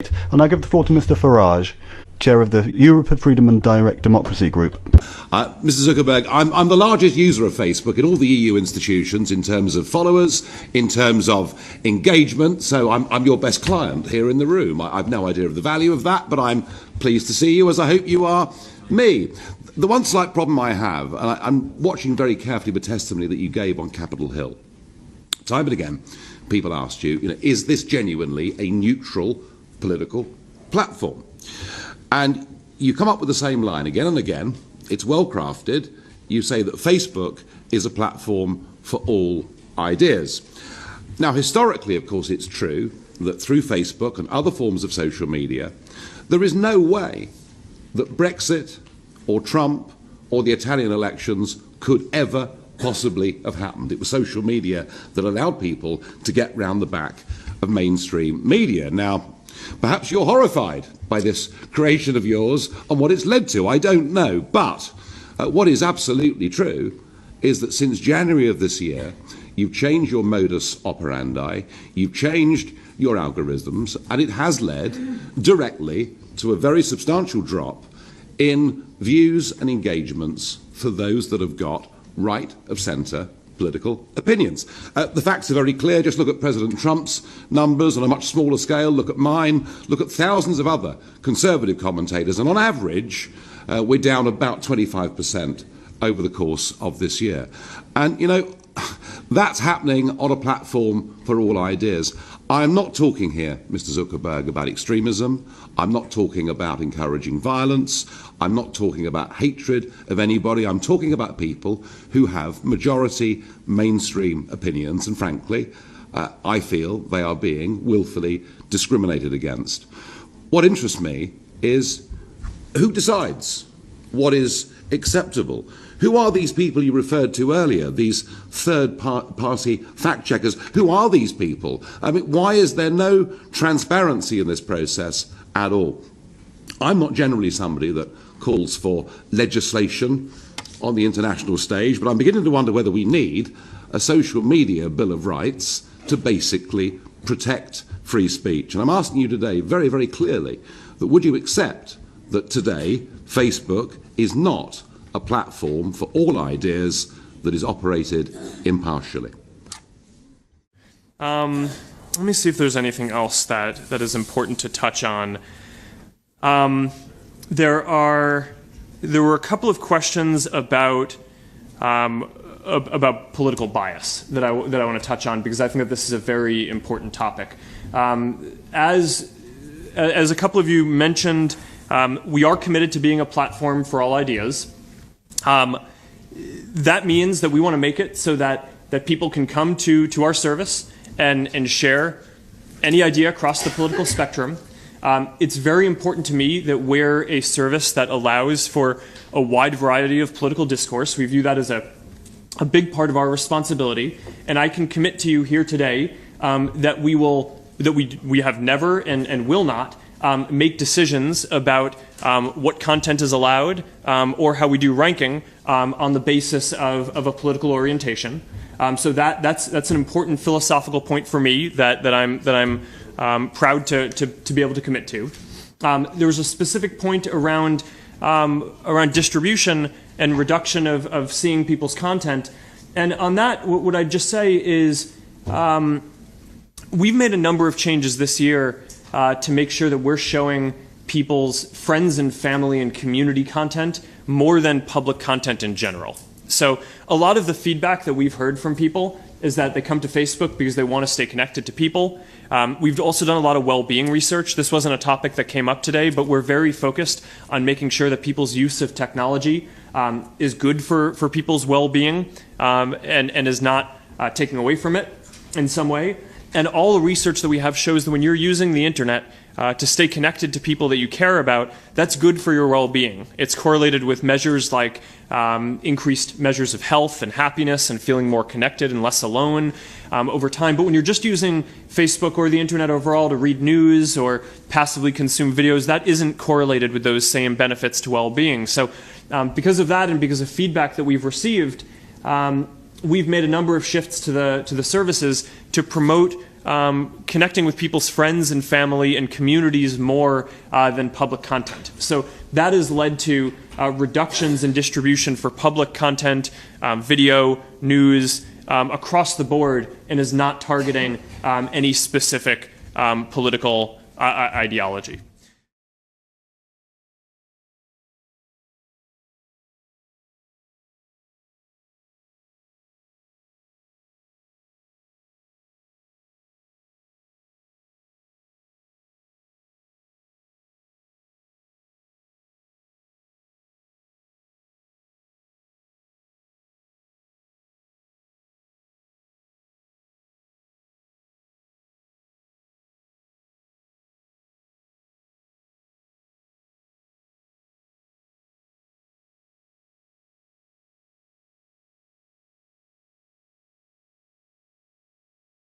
debate. And I give the floor to Mr. Farage, chair of the Europe of Freedom and Direct Democracy Group. Mr. Zuckerberg, I'm the largest user of Facebook in all the EU institutions in terms of followers, in terms of engagement, so I'm your best client here in the room. I've no idea of the value of that, but I'm pleased to see you, as I hope you are me. The one slight problem I have, and I'm watching very carefully the testimony that you gave on Capitol Hill. Time and again, people asked you, is this genuinely a neutral political platform? And you come up with the same line again and again. It's well crafted. You say that Facebook is a platform for all ideas. Now, historically, of course, it's true that through Facebook and other forms of social media, there is no way that Brexit or Trump or the Italian elections could ever possibly have happened. It was social media that allowed people to get round the back of mainstream media. Now, perhaps you're horrified by this creation of yours and what it's led to. I don't know. But what is absolutely true is that since January of this year, you've changed your modus operandi, you've changed your algorithms, and it has led directly to a very substantial drop in views and engagements for those that have got right of centre political opinions. The facts are very clear. Just look at President Trump's numbers on a much smaller scale. Look at mine. Look at thousands of other conservative commentators. And on average, we're down about 25% over the course of this year. And, that's happening on a platform for all ideas. I'm not talking here, Mr. Zuckerberg, about extremism. I'm not talking about encouraging violence. I'm not talking about hatred of anybody. I'm talking about people who have majority mainstream opinions, and frankly, I feel they are being willfully discriminated against. What interests me is who decides what is acceptable? Who are these people you referred to earlier, these third-party fact-checkers? Who are these people? I mean, why is there no transparency in this process at all? I'm not generally somebody that calls for legislation on the international stage, but I'm beginning to wonder whether we need a social media Bill of Rights to basically protect free speech. And I'm asking you today very, very clearly that would you accept that today Facebook is not a platform for all ideas that is operated impartially? Let me see if there's anything else that is important to touch on. There were a couple of questions about political bias that I want to touch on, because I think that this is a very important topic. As a couple of you mentioned, we are committed to being a platform for all ideas. That means that we want to make it so that people can come to our service and share any idea across the political spectrum. It's very important to me that we're a service that allows for a wide variety of political discourse. We view that as a big part of our responsibility, and I can commit to you here today that we have never and will not make decisions about what content is allowed or how we do ranking on the basis of a political orientation. So that's an important philosophical point for me that I'm proud to be able to commit to. There was a specific point around distribution and reduction of seeing people's content, and on that, what I'd just say is we've made a number of changes this year to make sure that we're showing people's friends and family and community content more than public content in general. So a lot of the feedback that we've heard from people is that they come to Facebook because they want to stay connected to people. We've also done a lot of well-being research. This wasn't a topic that came up today, but we're very focused on making sure that people's use of technology is good for people's well-being and is not taking away from it in some way. And all the research that we have shows that when you're using the internet to stay connected to people that you care about, that's good for your well-being. It's correlated with measures like increased measures of health and happiness and feeling more connected and less alone over time. But when you're just using Facebook or the internet overall to read news or passively consume videos, that isn't correlated with those same benefits to well-being. So because of that and because of feedback that we've received, we've made a number of shifts to the services to promote connecting with people's friends and family and communities more than public content. So that has led to reductions in distribution for public content, video, news, across the board, and is not targeting any specific political ideology.